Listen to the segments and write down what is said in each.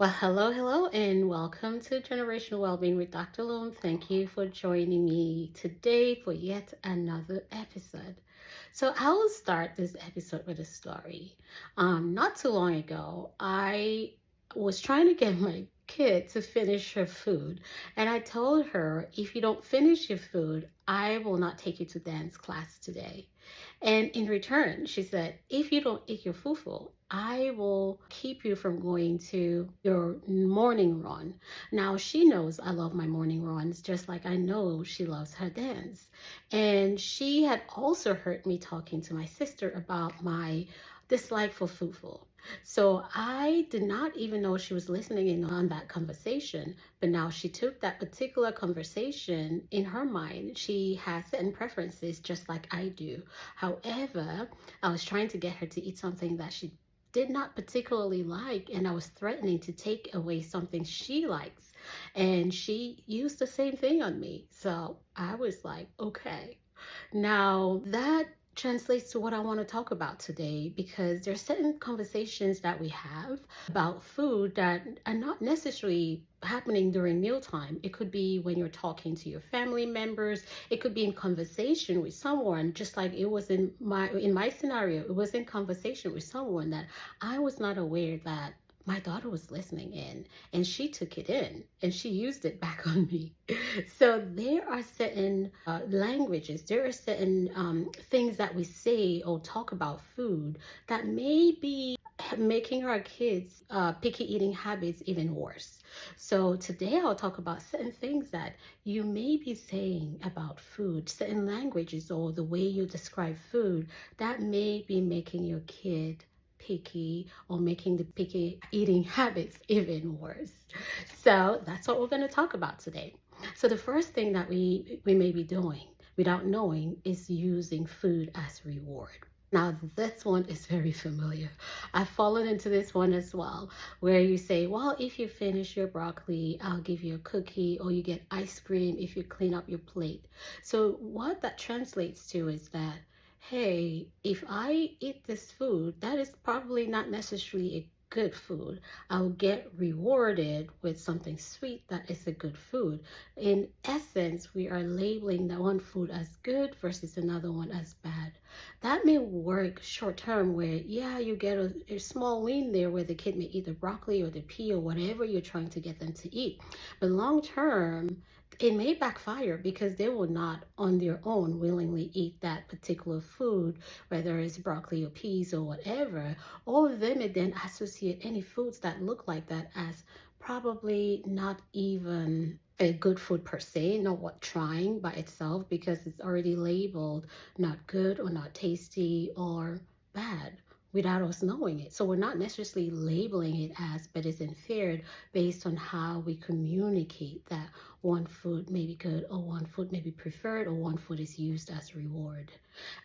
Well, hello, and welcome to Generational Wellbeing with Dr. Loom. Thank you for joining me today for yet another episode. So, I will start this episode with a story. Not too long ago, I was trying to get my kid to finish her food, and I told her, if you don't finish your food, I will not take you to dance class today. And in return, she said, if you don't eat your fufu, I will keep you from going to your morning run. Now, she knows I love my morning runs, just like I know she loves her dance. And she had also heard me talking to my sister about my dislike for fufu. So I did not even know she was listening in on that conversation, but now she took that particular conversation in her mind. She has certain preferences just like I do. However, I was trying to get her to eat something that she did not particularly like, and I was threatening to take away something she likes. And she used the same thing on me. So I was like, okay. Now, that translates to what I want to talk about today, because there are certain conversations that we have about food that are not necessarily happening during mealtime. It could be when you're talking to your family members. It could be in conversation with someone, just like it was in my scenario. It was in conversation with someone that I was not aware that my daughter was listening in, and she took it in and she used it back on me. So there are certain languages, there are certain things that we say or talk about food that may be making our kids picky eating habits even worse. So today I'll talk about certain things that you may be saying about food, certain languages or the way you describe food that may be making your kid picky or making the picky eating habits even worse. So that's what we're going to talk about today. So the first thing that we may be doing without knowing is using food as reward. Now, this one is very familiar. I've fallen into this one as well, where you say, well, if you finish your broccoli, I'll give you a cookie, or you get ice cream if you clean up your plate. So what that translates to is that, hey, if I eat this food, that is probably not necessarily a good food. I'll get rewarded with something sweet that is a good food. In essence, we are labeling that one food as good versus another one as bad. That may work short term where, yeah, you get a small win there where the kid may eat the broccoli or the pea or whatever you're trying to get them to eat. But long term, it may backfire because they will not on their own willingly eat that particular food, whether it's broccoli or peas or whatever. All of them may then associate any foods that look like that as probably not even a good food per se, not what trying by itself, because it's already labeled not good or not tasty or bad without us knowing it. So we're not necessarily labeling it as, but it's inferred based on how we communicate that one food may be good or one food may be preferred or one food is used as a reward.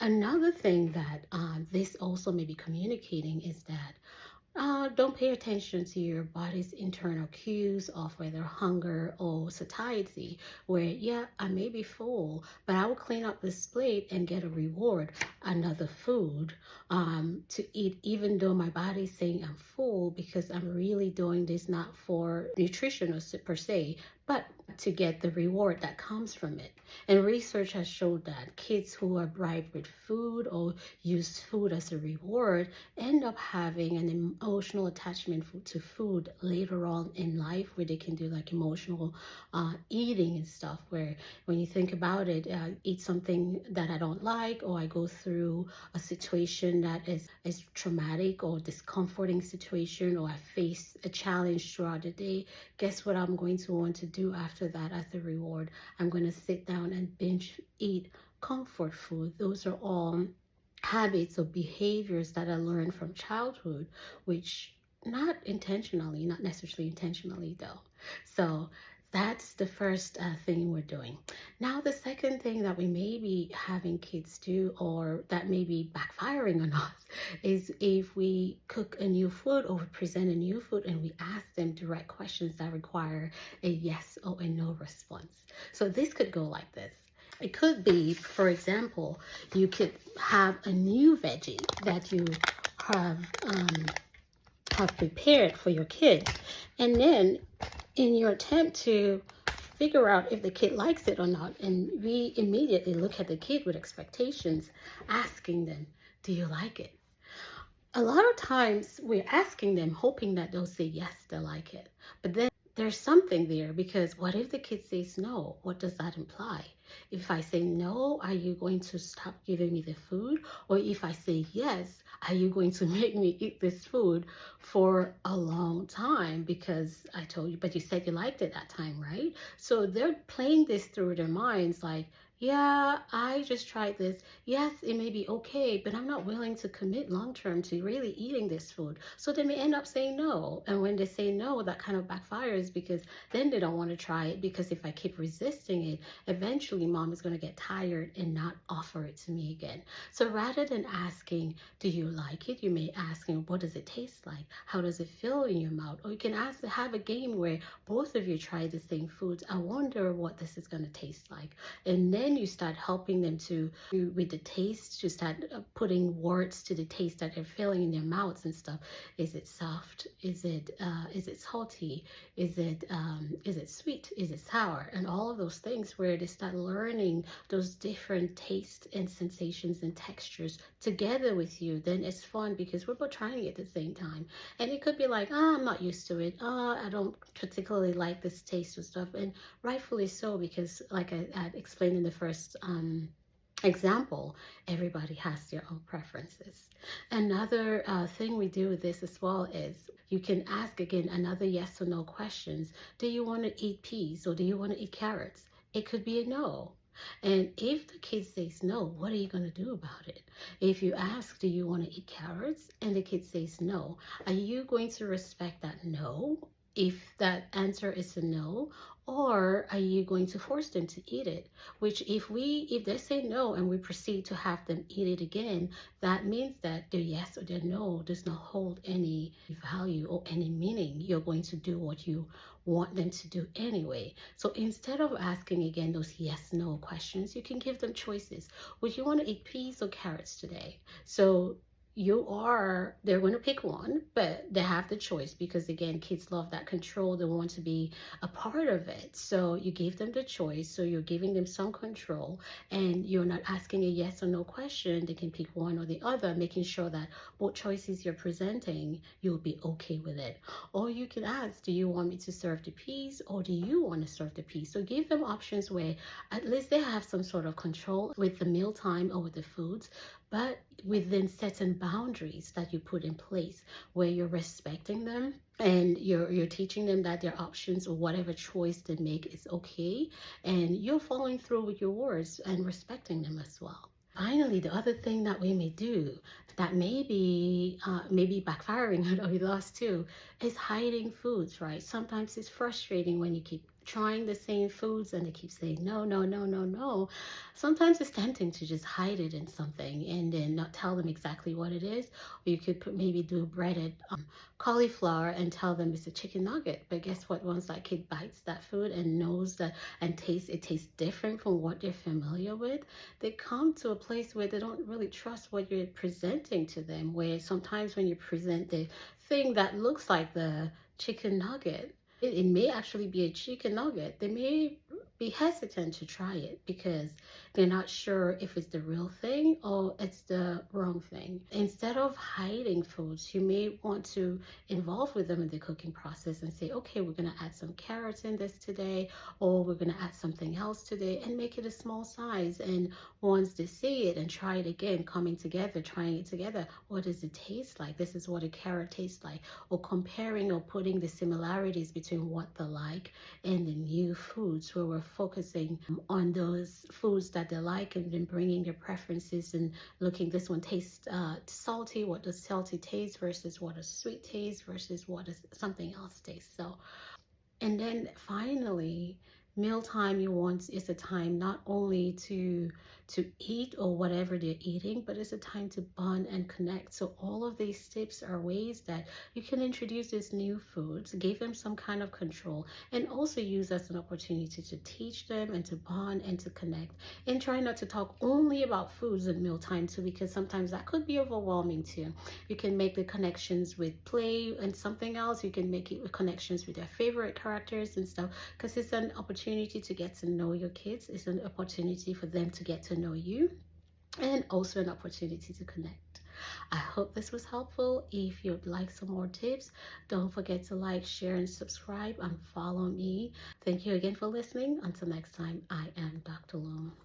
Another thing that this also may be communicating is that don't pay attention to your body's internal cues of whether hunger or satiety, where, yeah, I may be full, but I will clean up this plate and get a reward, another food, to eat, even though my body's saying I'm full, because I'm really doing this not for nutrition or per se, but to get the reward that comes from it. And research has showed that kids who are bribed with food or use food as a reward end up having an emotional attachment to food later on in life, where they can do like emotional eating and stuff, where when you think about it, eat something that I don't like, or I go through a situation that is traumatic or discomforting situation, or I face a challenge throughout the day, guess what I'm going to want to do after that as a reward? I'm going to sit down and binge eat comfort food. Those are all habits or behaviors that I learned from childhood, which not intentionally, not necessarily intentionally though. So that's the first thing we're doing. Now, the second thing that we may be having kids do, or that may be backfiring on us, is if we cook a new food or we present a new food and we ask them direct questions that require a yes or a no response. So this could go like this. It could be, for example, you could have a new veggie that you have have prepared for your kid. And then in your attempt to figure out if the kid likes it or not, and we immediately look at the kid with expectations, asking them, do you like it? A lot of times we're asking them hoping that they'll say yes, they like it. But then there's something there, because what if the kid says no? What does that imply? If I say no, are you going to stop giving me the food? Or if I say yes, are you going to make me eat this food for a long time? Because I told you, but you said you liked it that time, right? So they're playing this through their minds like, yeah, I just tried this. Yes, it may be okay, but I'm not willing to commit long term to really eating this food. So they may end up saying no. And when they say no, that kind of backfires, because then they don't want to try it. Because if I keep resisting it, eventually mom is going to get tired and not offer it to me again. So rather than asking, do you like it? You may ask, what does it taste like? How does it feel in your mouth? Or you can ask to have a game where both of you try the same foods. I wonder what this is going to taste like. And then you start helping them to with the taste, to start putting words to the taste that they're feeling in their mouths and stuff. Is it soft? Is it salty? Is it sweet? Is it sour? And all of those things, where they start learning those different tastes and sensations and textures together with you. Then it's fun, because we're both trying it at the same time. And it could be like, I'm not used to it. I don't particularly like this taste of stuff. And rightfully so, because like I had explained in the first example, everybody has their own preferences. Another thing we do with this as well is, you can ask again another yes or no questions. Do you want to eat peas, or do you want to eat carrots? It could be a no. And if the kid says no, what are you going to do about it? If you ask, do you want to eat carrots? And the kid says no, are you going to respect that no? If that answer is a no, or are you going to force them to eat it? Which if they say no and we proceed to have them eat it again, that means that their yes or their no does not hold any value or any meaning. You're going to do what you want them to do anyway. So instead of asking again those yes no questions, you can give them choices. Would you want to eat peas or carrots today? So they're going to pick one, but they have the choice, because again, kids love that control. They want to be a part of it. So you give them the choice. So you're giving them some control, and you're not asking a yes or no question. They can pick one or the other, making sure that both choices you're presenting, you'll be okay with it. Or you can ask, do you want me to serve the peas, or do you want to serve the peas? So give them options where at least they have some sort of control with the mealtime or with the foods, but within certain boundaries that you put in place, where you're respecting them, and you're teaching them that their options or whatever choice they make is okay, and you're following through with your words and respecting them as well. Finally, the other thing that we may do that may be backfiring with us too, is hiding foods, right? Sometimes it's frustrating when you keep trying the same foods and they keep saying no, no, no, no, no. Sometimes it's tempting to just hide it in something and then not tell them exactly what it is. Or you could maybe do breaded cauliflower and tell them it's a chicken nugget. But guess what? Once that kid bites that food and knows that and it tastes different from what they're familiar with, they come to a place where they don't really trust what you're presenting to them. Where sometimes when you present the thing that looks like the chicken nugget, it may actually be a chicken nugget. They may be hesitant to try it because they're not sure if it's the real thing or it's the wrong thing. Instead of hiding foods, you may want to involve with them in the cooking process and say, okay, we're going to add some carrots in this today, or we're going to add something else today, and make it a small size. And once they see it and try it again, trying it together, what does it taste like? This is what a carrot tastes like. Or comparing or putting the similarities between what they like and the new foods, where we're focusing on those foods that they like, and then bringing their preferences and looking, this one tastes salty, what does salty taste versus what does sweet taste versus what does something else taste. So, and then finally, mealtime you want is a time not only to to eat or whatever they're eating, but it's a time to bond and connect. So all of these tips are ways that you can introduce these new foods, give them some kind of control, and also use as an opportunity to teach them and to bond and to connect. And try not to talk only about foods at mealtime too, because sometimes that could be overwhelming too. You can make the connections with play and something else. You can make it with connections with their favorite characters and stuff, because it's an opportunity to get to know your kids. It's an opportunity for them to get to know you, and also an opportunity to connect. I hope this was helpful. If you'd like some more tips, don't forget to like, share, and subscribe and follow me. Thank you again for listening. Until next time, I am Dr. Loam.